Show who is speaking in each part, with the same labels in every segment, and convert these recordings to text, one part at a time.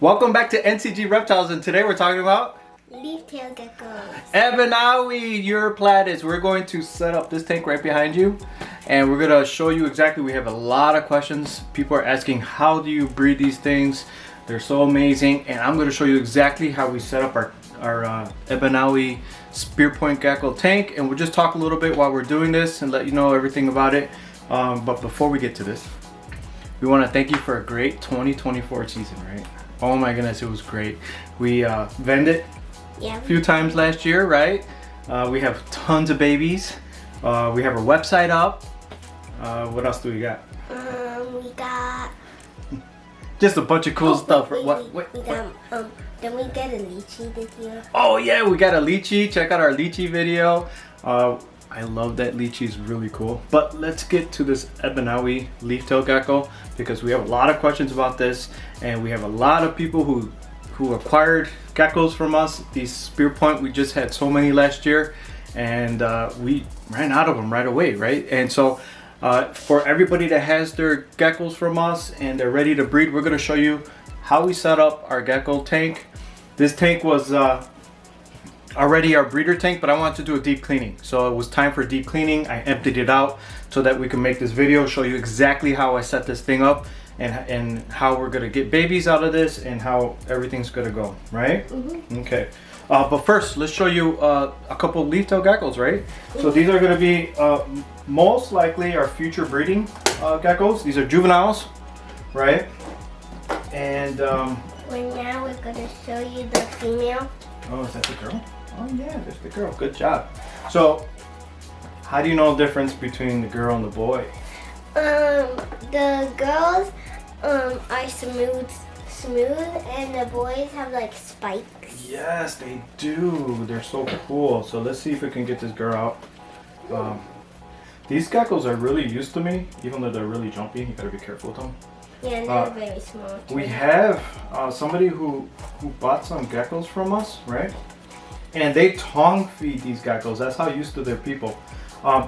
Speaker 1: Welcome back to NCG Reptiles, and today we're talking about
Speaker 2: leaf-tail geckos.
Speaker 1: Ebenaui Uroplatus. We're going to set up this tank right behind you, and we're going to show you exactly. We have a lot of questions. People are asking, how do you breed these things? They're so amazing, and I'm going to show you exactly how we set up our Ebenaui Spearpoint Gecko tank, and we'll just talk a little bit while we're doing this and let you know everything about it. But before we get to this, we want to thank you for a great 2024 season, right? Oh my goodness, it was great. We vended a few times last year, right? We have tons of babies. We have our website up. What else do we got?
Speaker 2: We got
Speaker 1: just a bunch of cool stuff.
Speaker 2: We got then we get a lychee this year.
Speaker 1: Oh yeah, we got a lychee. Check out our lychee video. I love that lychee, is really cool. But let's get to this Ebenaui leaf-tail gecko because we have a lot of questions about this, and we have a lot of people who acquired geckos from us. These Spearpoint, we just had so many last year, and we ran out of them right away, right? And so for everybody that has their geckos from us and they're ready to breed, we're going to show you how we set up our gecko tank. This tank was already our breeder tank, but I wanted to do a deep cleaning, so it was time for deep cleaning. I emptied it out so that we can make this video, show you exactly how I set this thing up and how we're gonna get babies out of this and how everything's gonna go, right? Okay, but first let's show you a couple of leaf-tail geckos, right? So these are gonna be most likely our future breeding geckos. These are juveniles, right? And
Speaker 2: now we're gonna show you the female.
Speaker 1: Oh, is that the girl? Oh yeah, there's the girl. Good job. So, how do you know the difference between the girl and the boy?
Speaker 2: The girls are smooth, and the boys have like spikes.
Speaker 1: Yes, they do. They're so cool. So let's see if we can get this girl out. These geckos are really used to me, even though they're really jumpy. You gotta be careful with them.
Speaker 2: Yeah, and they're very small too.
Speaker 1: We have somebody who bought some geckos from us, right? And they tongue feed these geckos. That's how used to their people.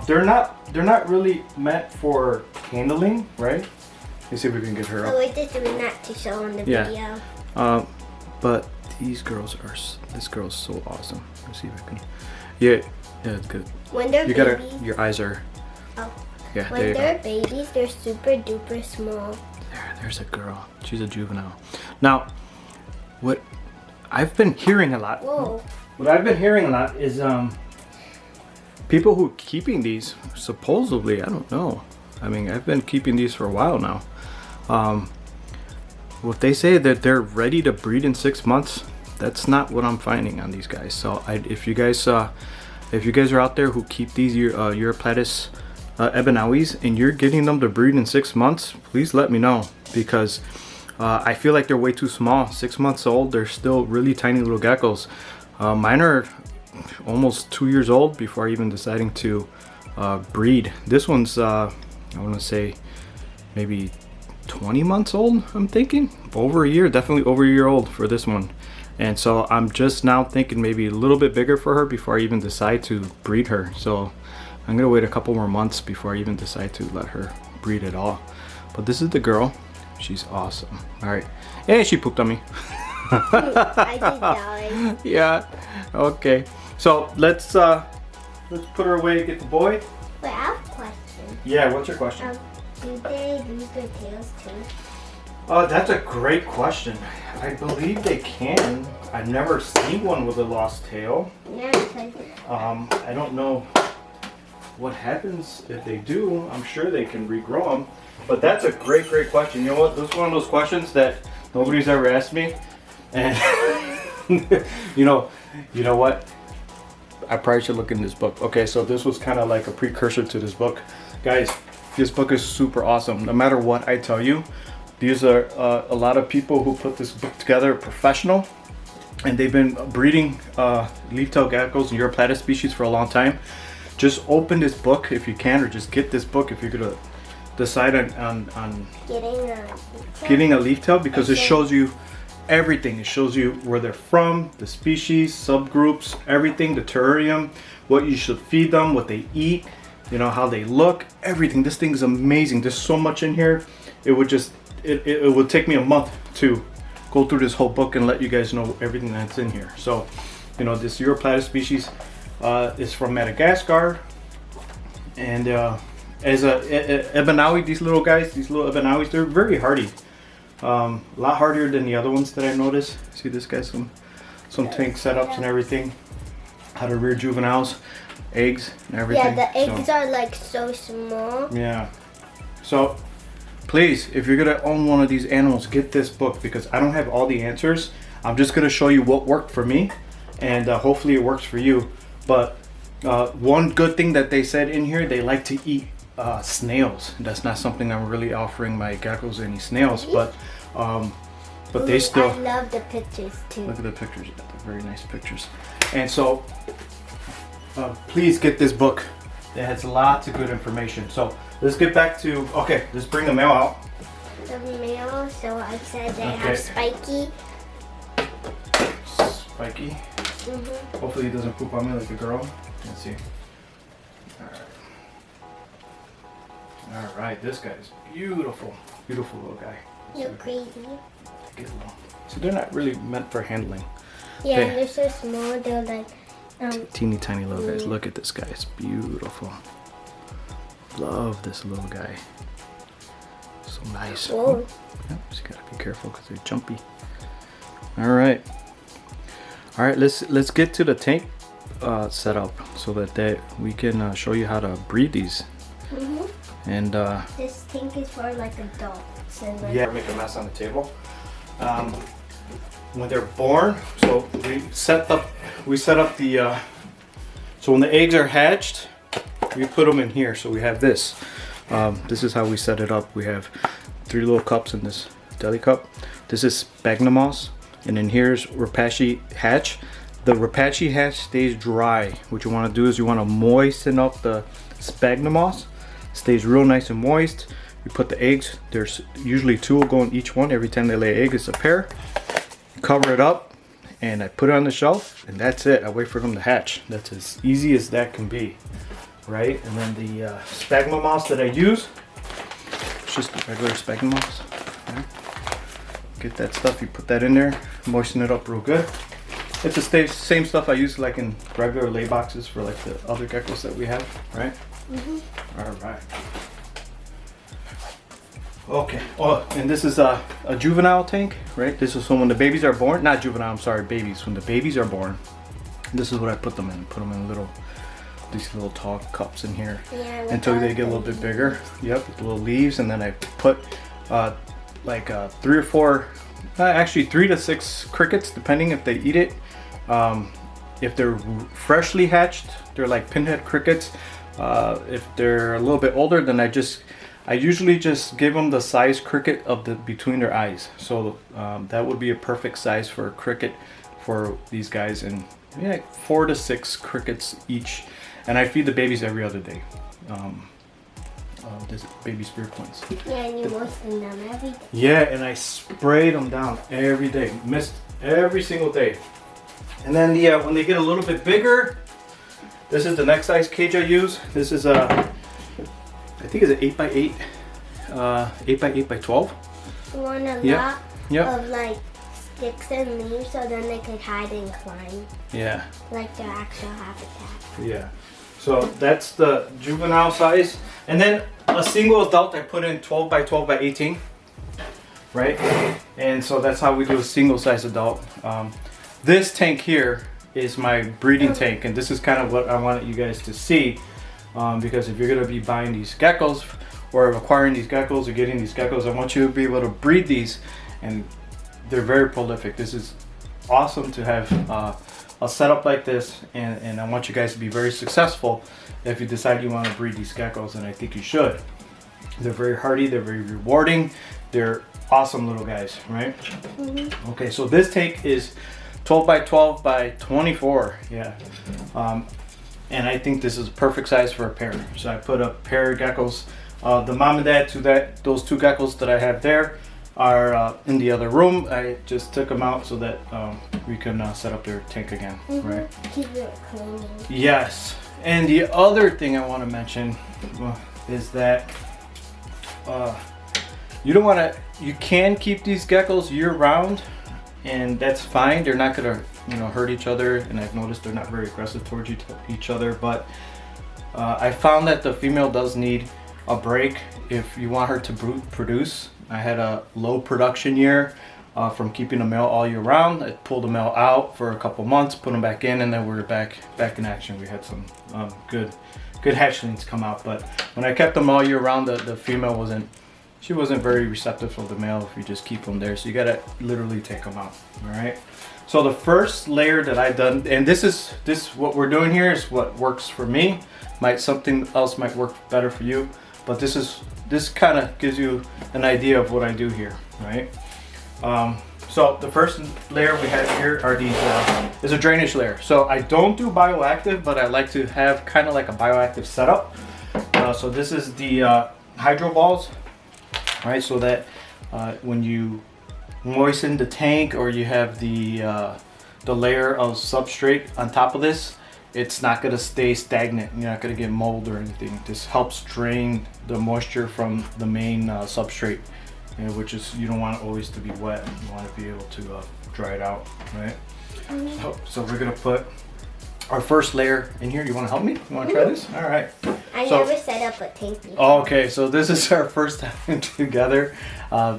Speaker 1: They're not really meant for handling, right? Let's see if we can get her up.
Speaker 2: So we're just doing that to show on the video.
Speaker 1: But these girls are. This girl's so awesome. Let's see if I can. Yeah, it's good.
Speaker 2: When they're babies,
Speaker 1: your eyes are.
Speaker 2: Oh.
Speaker 1: Yeah.
Speaker 2: When they're babies, they're super duper small.
Speaker 1: There's a girl. She's a juvenile. Now, what I've been hearing a lot.
Speaker 2: Whoa.
Speaker 1: What I've been hearing a lot is people who are keeping these, supposedly, I don't know. I mean, I've been keeping these for a while now. What they say that they're ready to breed in 6 months, that's not what I'm finding on these guys. So if you guys are out there who keep these Uroplatus Ebenauis and you're getting them to breed in 6 months, please let me know, because I feel like they're way too small. 6 months old, they're still really tiny little geckos. Mine are almost 2 years old before even deciding to breed. This one's I want to say maybe 20 months old, I'm thinking. Over a year, definitely over a year old for this one. And so I'm just now thinking maybe a little bit bigger for her before I even decide to breed her. So I'm gonna wait a couple more months before I even decide to let her breed at all. But this is the girl. She's awesome. All right, and she pooped on me.
Speaker 2: I did die.
Speaker 1: Yeah. Okay. So let's put her away and get the boy.
Speaker 2: Wait, I have a question.
Speaker 1: Yeah. What's your question?
Speaker 2: Do they lose their tails too?
Speaker 1: That's a great question. I believe they can. I've never seen one with a lost tail.
Speaker 2: Yeah.
Speaker 1: I don't know what happens if they do. I'm sure they can regrow them. But that's a great question. You know what? This is one of those questions that nobody's ever asked me. And you know what? I probably should look in this book. Okay, so this was kind of like a precursor to this book. Guys, this book is super awesome. No matter what I tell you, these are a lot of people who put this book together, professional, and they've been breeding leaf-tail geckos and Uroplatus species for a long time. Just open this book if you can, or just get this book if you're gonna decide on getting a leaf-tail, because it shows you everything. It shows you where they're from, the species, subgroups, everything, the terrarium, what you should feed them, what they eat, you know, how they look, everything. This thing is amazing. There's so much in here. It would take me a month to go through this whole book and let you guys know everything that's in here. So, you know, this Uroplatus species is from Madagascar, and as a Ebenaui, these little guys, these little Ebenauis, they're very hardy. A lot hardier than the other ones that I noticed. See this guy, some tank setups and everything. How to rear juveniles, eggs and everything.
Speaker 2: Yeah, the eggs are like so small.
Speaker 1: Yeah. So please, if you're gonna own one of these animals, get this book, because I don't have all the answers. I'm just gonna show you what worked for me, and hopefully it works for you. But one good thing that they said in here, they like to eat snails. That's not something I'm really offering my geckos, any snails, but they still.
Speaker 2: I love the pictures too.
Speaker 1: Look at the pictures. They're very nice pictures. And so please get this book. It has lots of good information. So let's get back to, okay, let's bring the male out.
Speaker 2: The male, so I said they have Spiky.
Speaker 1: Spiky. Hopefully he doesn't poop on me like a girl. Let's see. Alright, this guy is beautiful. Beautiful little guy.
Speaker 2: You're crazy.
Speaker 1: So they're not really meant for handling.
Speaker 2: Yeah, they're so small, they're like
Speaker 1: teeny tiny little guys. Look at this guy, it's beautiful. Love this little guy. So nice.
Speaker 2: Whoa.
Speaker 1: Yep, just gotta be careful because they're jumpy. Alright. Alright, let's get to the tank setup so that we can show you how to breed these. And
Speaker 2: this tank is for like adults. And like,
Speaker 1: yeah, make a mess on the table. When they're born, so we set up the so when the eggs are hatched, we put them in here. So we have this. This is how we set it up. We have 3 little cups in this deli cup. This is sphagnum moss, and then here's Rapachi hatch. The Rapachi hatch stays dry. What you want to do is you want to moisten up the sphagnum moss. Stays real nice and moist. We put the eggs. There's usually 2 will go in each one. Every time they lay an egg, it's a pair. Cover it up, and I put it on the shelf, and that's it. I wait for them to hatch. That's as easy as that can be, right? And then the sphagnum moss that I use, it's just regular sphagnum moss. Right? Get that stuff. You put that in there, moisten it up real good. It's the same stuff I use like in regular lay boxes for like the other geckos that we have, right? All right. Okay. Oh, and this is a juvenile tank, right? This is when the babies are born. Not juvenile, I'm sorry, babies. When the babies are born, this is what I put them in. Put them in these little tall cups in here until they get a little bit bigger. Yep, with little leaves, and then I put like 3 or 4, actually 3 to 6 crickets, depending if they eat it. If they're freshly hatched, they're like pinhead crickets. If they're a little bit older, then I usually just give them the size cricket of between their eyes. So that would be a perfect size for a cricket for these guys, and yeah, 4 to 6 crickets each. And I feed the babies every other day. This baby Spearpoints.
Speaker 2: Yeah, and you moisten them every day.
Speaker 1: Yeah, and I sprayed them down every day. Mist every single day. And then when they get a little bit bigger, this is the next size cage I use. This is I think it's an 8x8, 8x8x12.
Speaker 2: You want a lot of like sticks and leaves so then they could hide and climb.
Speaker 1: Yeah.
Speaker 2: Like their actual habitat.
Speaker 1: Yeah. So that's the juvenile size. And then a single adult I put in 12x12x18. Right? And so that's how we do a single size adult. This tank here is my breeding tank, and this is kind of what I wanted you guys to see, because if you're going to be buying these geckos or acquiring these geckos or getting these geckos, I want you to be able to breed these, and they're very prolific. This is awesome to have a setup like this, and I want you guys to be very successful if you decide you want to breed these geckos, and I think you should. They're very hardy, they're very rewarding, they're awesome little guys, right? Okay, so this tank is 12x12x24, yeah. And I think this is a perfect size for a pair. So I put a pair of geckos. The mom and dad to those 2 geckos that I have there are in the other room. I just took them out so that we can set up their tank again, right?
Speaker 2: Keep it clean.
Speaker 1: Yes. And the other thing I want to mention is that you can keep these geckos year round. and that's fine. They're not gonna, hurt each other, and I've noticed they're not very aggressive towards each other. But I found that the female does need a break if you want her to produce. I had a low production year from keeping the male all year round. I pulled the male out for a couple months, put him back in, and then we were back in action. We had some good hatchlings come out. But when I kept them all year round, the female wasn't very receptive for the male if you just keep them there. So you gotta literally take them out. All right. So the first layer that I've done, and this what we're doing here is what works for me. Something else might work better for you, but this kind of gives you an idea of what I do here, right? So the first layer we have here are these is a drainage layer. So I don't do bioactive, but I like to have kind of like a bioactive setup. So this is the hydro balls, right? So that when you moisten the tank, or you have the layer of substrate on top of this, it's not going to stay stagnant. You're not going to get mold or anything. This helps drain the moisture from the main substrate, which is, you don't want it always to be wet. You want to be able to dry it out, right? So we're going to put our first layer in here. You want to help me? You want to try this? All right.
Speaker 2: I never set up a tank before.
Speaker 1: Okay, so this is our first time together.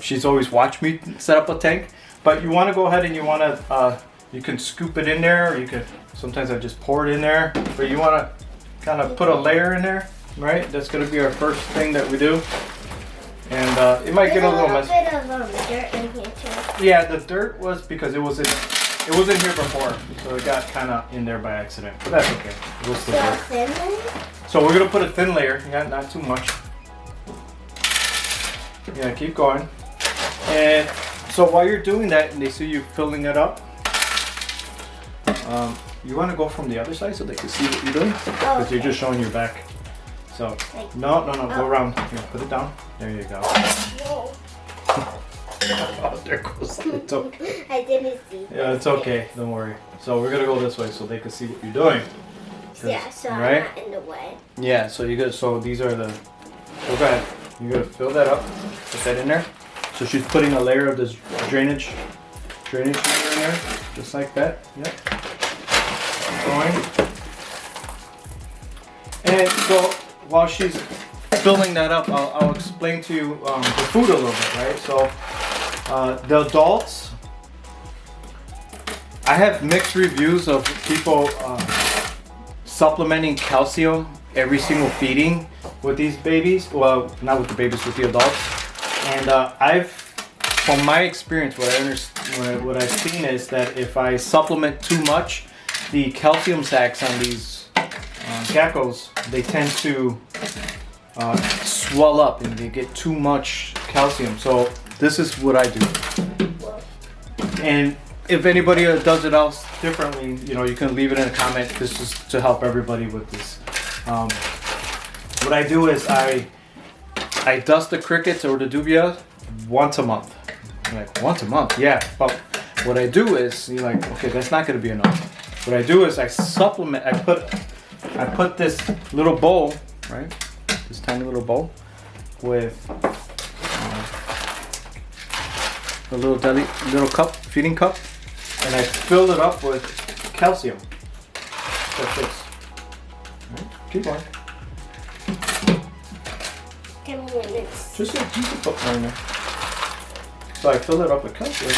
Speaker 1: She's always watched me set up a tank, but you want to go ahead and you want to you can scoop it in there, or you could, sometimes I just pour it in there, but you want to kind of put a layer in there, right? That's going to be our first thing that we do. And it might get a little messy.
Speaker 2: There's a little bit of dirt in here too.
Speaker 1: Yeah, the dirt was because it was in here before, so it got kind of in there by accident, but that's okay. We'll still
Speaker 2: So a
Speaker 1: work.
Speaker 2: thin layer?
Speaker 1: So we're going to put a thin layer, not too much. Yeah, keep going. And so while you're doing that, and they see you filling it up, you want to go from the other side so they can see what you're doing, because you're just showing your back. So no, go around. Here, put it down. There you go.
Speaker 2: Whoa.
Speaker 1: Oh, there goes. It's okay.
Speaker 2: I didn't see.
Speaker 1: Yeah, it's okay. Don't worry. So we're gonna go this way so they can see what you're doing.
Speaker 2: Yeah, so
Speaker 1: right?
Speaker 2: I'm not in the way.
Speaker 1: Yeah. So you got. So these are the. So go ahead. You gotta fill that up. Put that in there. So she's putting a layer of this drainage layer in there, just like that. Yep. Going. And so while she's filling that up, I'll explain to you the food a little bit, right? So the adults, I have mixed reviews of people supplementing calcium every single feeding with these babies. Well, not with the babies, with the adults. And from my experience, what I've seen is that if I supplement too much, the calcium sacs on these geckos, they tend to swell up and they get too much calcium. So this is what I do. And if anybody does it else differently, you can leave it in a comment. This is to help everybody with this. What I do is I dust the crickets or the dubia once a month. You're like, once a month? Yeah. But what I do is, you're like, okay, that's not going to be enough. What I do is I supplement. I put this little bowl, right? This tiny little bowl with a little cup, feeding cup, and I fill it up with calcium. Like this. Right? Keep going.
Speaker 2: 10 minutes.
Speaker 1: Just a put more in there. So I fill it up with calcium.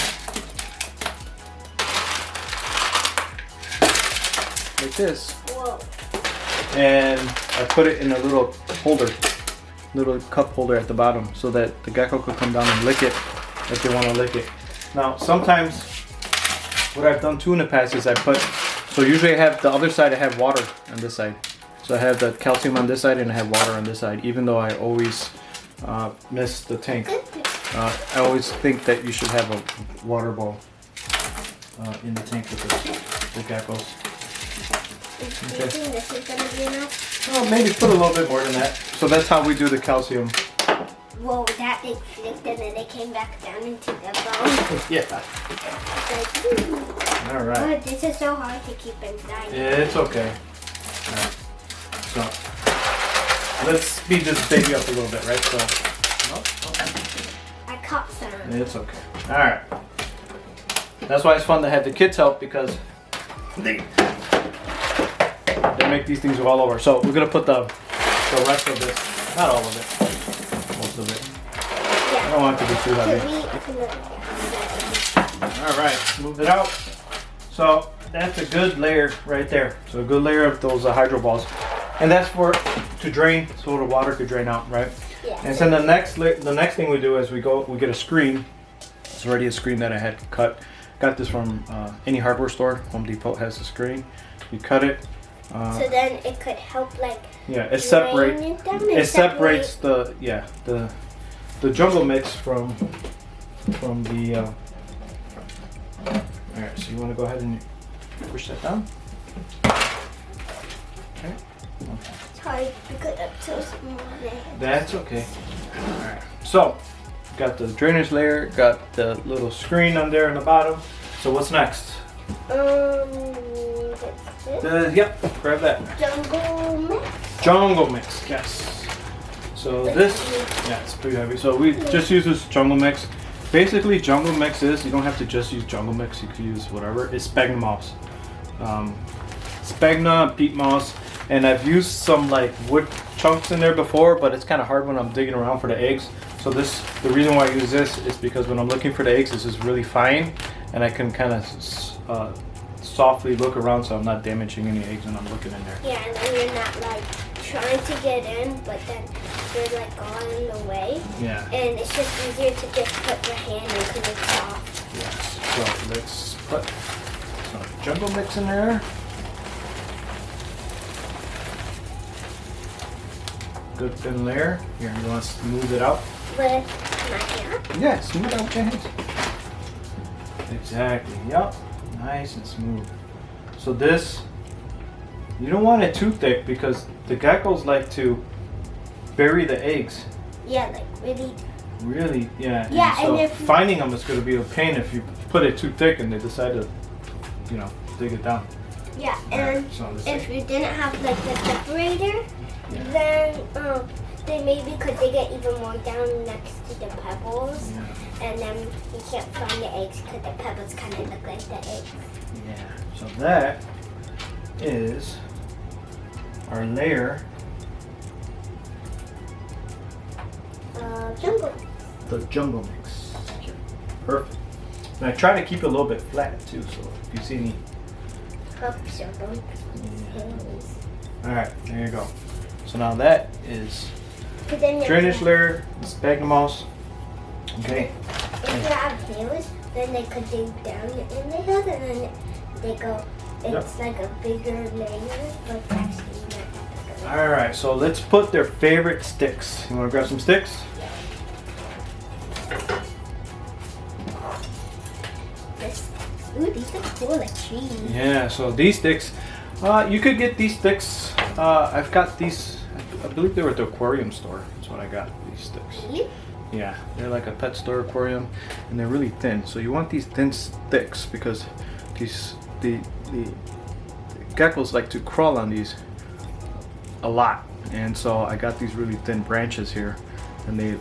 Speaker 1: Like this.
Speaker 2: Whoa.
Speaker 1: And I put it in a little holder, little cup holder at the bottom, so that the gecko could come down and lick it if they want to lick it. Now, sometimes what I've done too in the past is so usually I have the other side, I have water on this side. So I have the calcium on this side and I have water on this side, even though I always miss the tank. I always think that you should have a water bowl in the tank with the geckos.
Speaker 2: Do you think this is going to be enough?
Speaker 1: Well, maybe put a little bit more than that. So that's how we do the calcium.
Speaker 2: Whoa, that big flipped and then it came back down into the bowl.
Speaker 1: Yeah. All right.
Speaker 2: Oh, this is so hard to keep inside.
Speaker 1: Yeah, it's okay. All right. So let's speed this baby up a little bit, right? So.
Speaker 2: I caught some.
Speaker 1: It's okay. All right. That's why it's fun to have the kids help, because they make these things go all over. So we're gonna put the rest of this, not all of it, most of it.
Speaker 2: Yeah.
Speaker 1: I don't want it to be too heavy. All right, move it out. So that's a good layer right there. So a good layer of those hydro balls, and that's for to drain, so the water could drain out, right?
Speaker 2: Yeah.
Speaker 1: And then the next thing we do is we get a screen. It's already a screen that I had cut. Got this from any hardware store. Home Depot has a screen. You cut it.
Speaker 2: So then it could help, like,
Speaker 1: yeah, it separates the jungle mix from the. All right, so you want to go ahead and push that down. Okay.
Speaker 2: It's hard because I'm so small.
Speaker 1: That's okay. All right. So, got the drainage layer, got the little screen on there in the bottom. So what's next? Yep, grab that.
Speaker 2: Jungle mix.
Speaker 1: Jungle mix, yes. So this, yeah, it's pretty heavy. So we just use this jungle mix. Basically, jungle mix is, you don't have to just use jungle mix. You can use whatever. It's sphagnum moss, sphagnum, peat moss, and I've used some like wood chunks in there before, but it's kind of hard when I'm digging around for the eggs. So the reason why I use this is because when I'm looking for the eggs, this is really fine, and I can kind of softly look around so I'm not damaging any eggs when I'm looking in there.
Speaker 2: Yeah, and then you're not like trying to get in, but then you're like all in the way.
Speaker 1: Yeah.
Speaker 2: And it's just easier to just put your hand in because it's soft.
Speaker 1: Yes. So let's put some jungle mix in there. Good thin layer. Here, you want to smooth it out?
Speaker 2: With my hand?
Speaker 1: Yeah, smooth it out with your hands. Exactly. Yep. Nice and smooth. So this, you don't want it too thick because the geckos like to bury the eggs.
Speaker 2: Yeah, like really.
Speaker 1: Really, yeah.
Speaker 2: Yeah,
Speaker 1: and so
Speaker 2: if
Speaker 1: finding them is going to be a pain if you put it too thick and they decide to, dig it down.
Speaker 2: Yeah, and
Speaker 1: so
Speaker 2: if you didn't have like the separator, then they maybe could dig it even more down next to the pebbles.
Speaker 1: Yeah.
Speaker 2: And then you can't find the eggs because the pebbles kind of look like the eggs.
Speaker 1: Yeah, so that is our layer.
Speaker 2: Jungle.
Speaker 1: The jungle mix. Perfect. And I try to keep it a little bit flat too, so if you see any. Alright, there you go. So now that is drainage layer, sphagnum moss. Okay.
Speaker 2: If you have hills, then they could dig down in the hills and then they go, it's like a bigger layer, but it's actually not that big.
Speaker 1: Alright, so let's put their favorite sticks. You want to grab some sticks?
Speaker 2: Ooh, these look cool, like trees.
Speaker 1: Yeah, so these sticks, you could get these sticks. I've got these, I believe they were at the aquarium store. That's what I got, these sticks.
Speaker 2: Really?
Speaker 1: Yeah, they're like a pet store aquarium, and they're really thin. So you want these thin sticks because the geckos like to crawl on these a lot. And so I got these really thin branches here, and they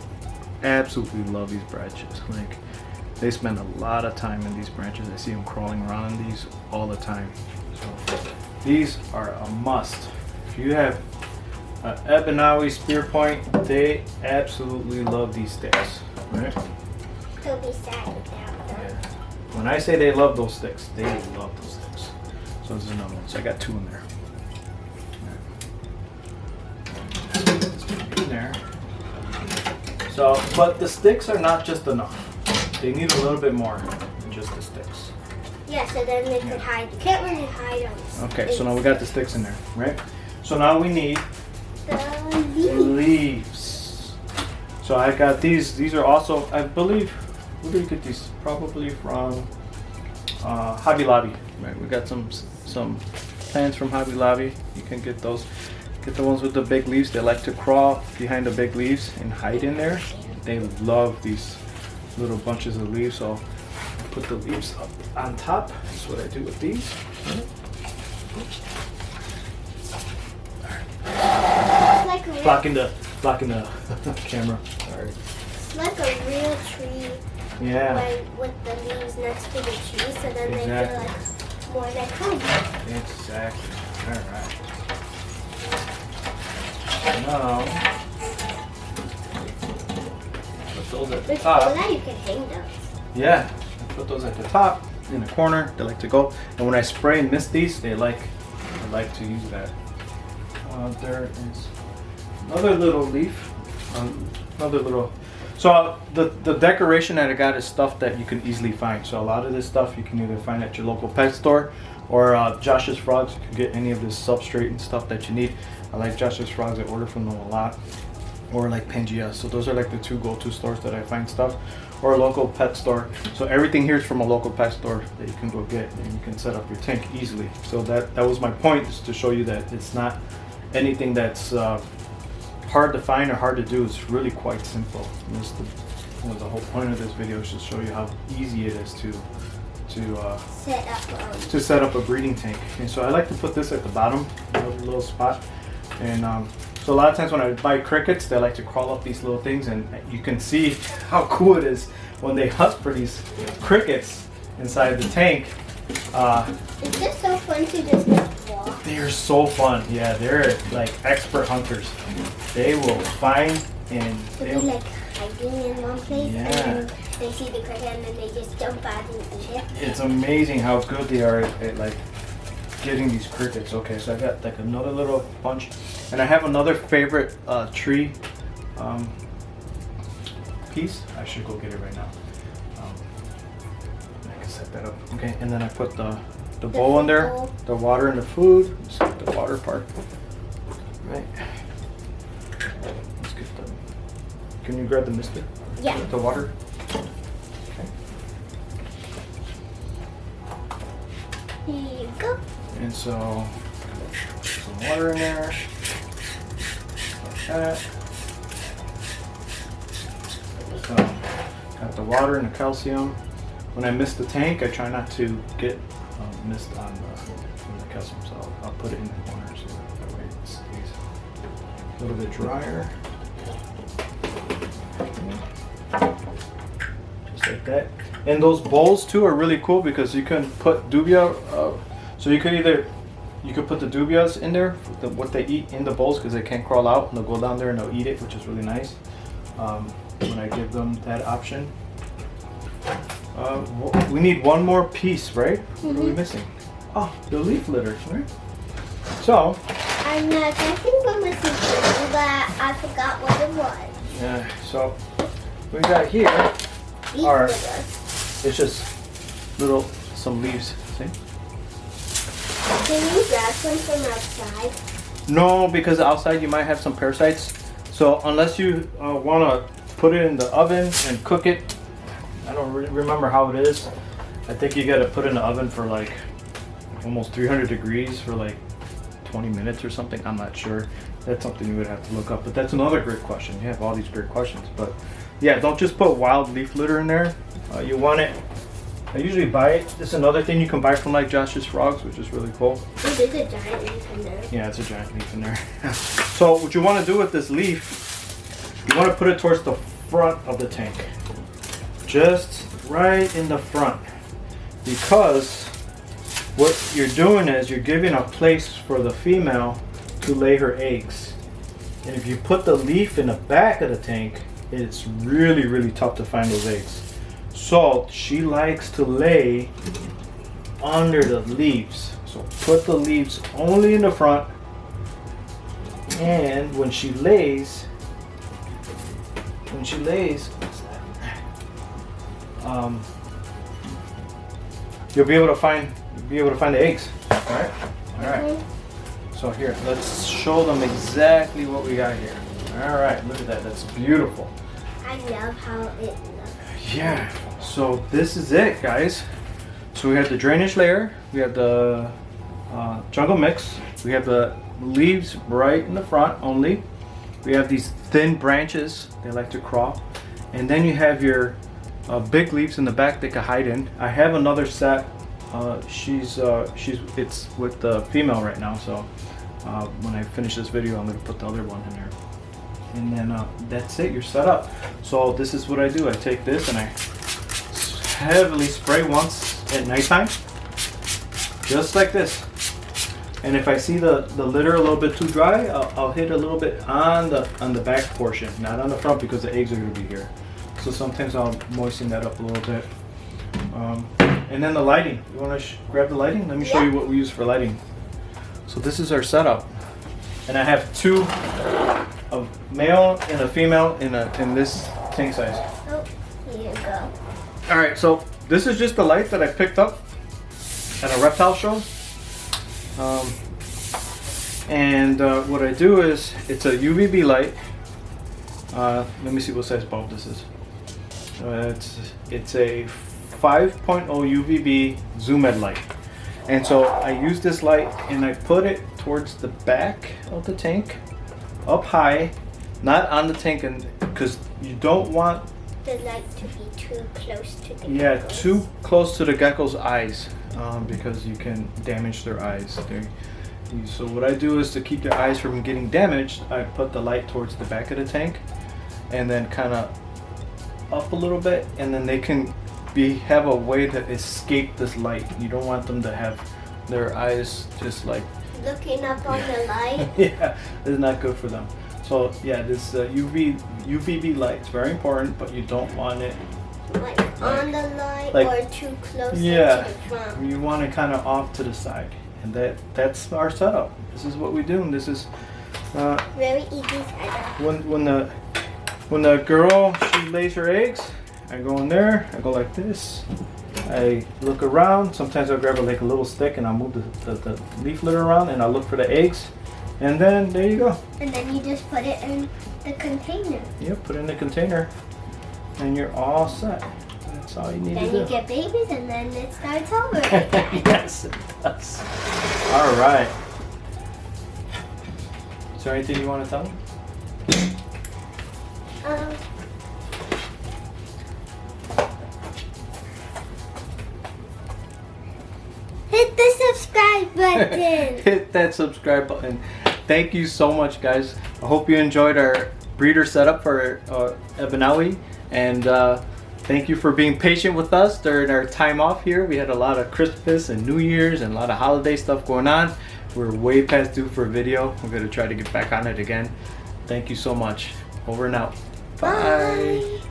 Speaker 1: absolutely love these branches. Like, they spend a lot of time in these branches. I see them crawling around in these all the time. So these are a must. If you have Ebenaui Spearpoint, they absolutely love these sticks, right?
Speaker 2: He'll be sad without them.
Speaker 1: Yeah. When I say they love those sticks, they love those sticks. So this is another one. So I got 2 in there. In there. So, but the sticks are not just enough. They need a little bit more than just the sticks.
Speaker 2: Yeah, so then they could hide. You can't really hide on this.
Speaker 1: Okay, so now we got the sticks in there, right? So now we need
Speaker 2: the
Speaker 1: leaves. So I got these. These are also, I believe, where do we get these? Probably from Hobby Lobby. Right, we got some plants from Hobby Lobby. You can get those. Get the ones with the big leaves. They like to crawl behind the big leaves and hide in there. They love these little bunches of leaves. So I put the leaves up on top. That's what I do with these.
Speaker 2: Like
Speaker 1: blocking the camera. Sorry.
Speaker 2: It's like a real tree
Speaker 1: Yeah.
Speaker 2: With the leaves next to the tree, so then they feel like more like home.
Speaker 1: Exactly. All right. Now, put those at the top.
Speaker 2: Now you can hang those.
Speaker 1: Yeah, put those at the top in the corner. They like to go. And when I spray and mist these, they like to use that. There is another little leaf. So the decoration that I got is stuff that you can easily find. So a lot of this stuff you can either find at your local pet store or Josh's Frogs. You can get any of this substrate and stuff that you need. I like Josh's Frogs. I order from them a lot. Or like Pangea. So those are like the two go-to stores that I find stuff. Or a local pet store. So everything here is from a local pet store that you can go get, and you can set up your tank easily. So that was my point, is to show you that it's not anything that's hard to find or hard to do. It's really quite simple. And that's the whole point of this video, is to show you how easy it is to set up a breeding tank. And so I like to put this at the bottom, a little spot. And so a lot of times when I buy crickets, they like to crawl up these little things, and you can see how cool it is when they hunt for these crickets inside the tank.
Speaker 2: It's just so fun to just walk.
Speaker 1: They are so fun. Yeah, they're like expert hunters. They will find and
Speaker 2: they'll be like hiding in one place,
Speaker 1: yeah,
Speaker 2: and then they see the cricket and then they just jump out and eat it.
Speaker 1: It's amazing how good they are at like getting these crickets. Okay, so I got like another little bunch, and I have another favorite tree piece. I should go get it right now. I can set that up. Okay, and then I put the bowl in there, the water and the food. Let's get the water part. Right. Let's get the. Can you grab the mister?
Speaker 2: Yeah.
Speaker 1: The water. Okay.
Speaker 2: Here you go.
Speaker 1: And so, put some water in there, like that. So, got the water and the calcium. When I mist the tank, I try not to get mist on the calcium, so I'll put it in the corner so that way it stays a little bit drier. Just like that. And those bowls too are really cool because you can put dubia. So you could put the dubias in there, what they eat in the bowls, because they can't crawl out, and they'll go down there and they'll eat it, which is really nice. When I give them that option. We need one more piece, right? What are we missing? Oh, the leaf litter, right? So.
Speaker 2: I'm not checking for my secret, but I forgot what it was.
Speaker 1: Yeah. So we got here
Speaker 2: Leaf
Speaker 1: are.
Speaker 2: litter.
Speaker 1: It's just some leaves. See?
Speaker 2: Can you grab some from outside?
Speaker 1: No, because outside you might have some parasites. So unless you want to put it in the oven and cook it, I don't remember how it is. I think you got to put it in the oven for like almost 300 degrees for like 20 minutes or something. I'm not sure. That's something you would have to look up. But that's another great question. You have all these great questions. But yeah, don't just put wild leaf litter in there. You want it. I usually buy it. This is another thing you can buy from like Josh's Frogs, which is really cool.
Speaker 2: It is a giant leaf in there.
Speaker 1: Yeah, it's a giant leaf in there. So what you want to do with this leaf, you want to put it towards the front of the tank. Just right in the front. Because what you're doing is you're giving a place for the female to lay her eggs. And if you put the leaf in the back of the tank, it's really, really tough to find those eggs. So she likes to lay under the leaves. So put the leaves only in the front, and when she lays, you'll be able to find the eggs. All right. So here, let's show them exactly what we got here. All right, look at that. That's beautiful.
Speaker 2: I love how it looks.
Speaker 1: Yeah, so this is it, guys. So we have the drainage layer, we have the jungle mix, we have the leaves right in the front only, we have these thin branches they like to crawl, and then you have your big leaves in the back they can hide in. I have another set. It's with the female right now, so when I finish this video I'm going to put the other one in there. And then that's it, you're set up. So this is what I do. I take this and I heavily spray once at nighttime, just like this. And if I see the litter a little bit too dry, I'll hit a little bit on the back portion, not on the front because the eggs are going to be here. So sometimes I'll moisten that up a little bit. And then the lighting. You want to grab the lighting? Let me show you what we use for lighting. So this is our setup, and I have two, a male and a female in this tank size.
Speaker 2: Oh, here you go.
Speaker 1: All right, so this is just the light that I picked up at a reptile show. What I do is, it's a UVB light. Let me see what size bulb this is. It's a 5.0 UVB zoom ed light. And so I use this light and I put it towards the back of the tank, up high, not on the tank, and because you don't want
Speaker 2: the light to be too close to the geckos.
Speaker 1: Too close to the gecko's eyes, because you can damage their eyes. So what I do is, to keep their eyes from getting damaged, I put the light towards the back of the tank and then kind of up a little bit, and then they can have a way to escape this light. You don't want them to have their eyes just like
Speaker 2: looking up on the light.
Speaker 1: Yeah, it's not good for them. So yeah, this UVB light is very important, but you don't want it
Speaker 2: like on the light or too close to the front.
Speaker 1: You want it kind of off to the side, and that's our setup. This is what we do, and this is
Speaker 2: very easy setup.
Speaker 1: When the girl, she lays her eggs, I go in there, I go like this, I look around. Sometimes I'll grab a little stick and I'll move the leaf litter around, and I'll look for the eggs, and then there you go.
Speaker 2: And then you just put it in the container.
Speaker 1: Yep, put it in the container and you're all set. That's all you need to do.
Speaker 2: Then you get babies and then it starts over.
Speaker 1: Yes, it does. All right. Is there anything you want to tell me?
Speaker 2: Hit the subscribe button.
Speaker 1: Hit that subscribe button. Thank you so much, guys. I hope you enjoyed our breeder setup for Ebenaui, and thank you for being patient with us during our time off here. We had a lot of Christmas and New Year's and a lot of holiday stuff going on. We're way past due for a video. We're going to try to get back on it again. Thank you so much. Over and out. Bye.
Speaker 2: Bye.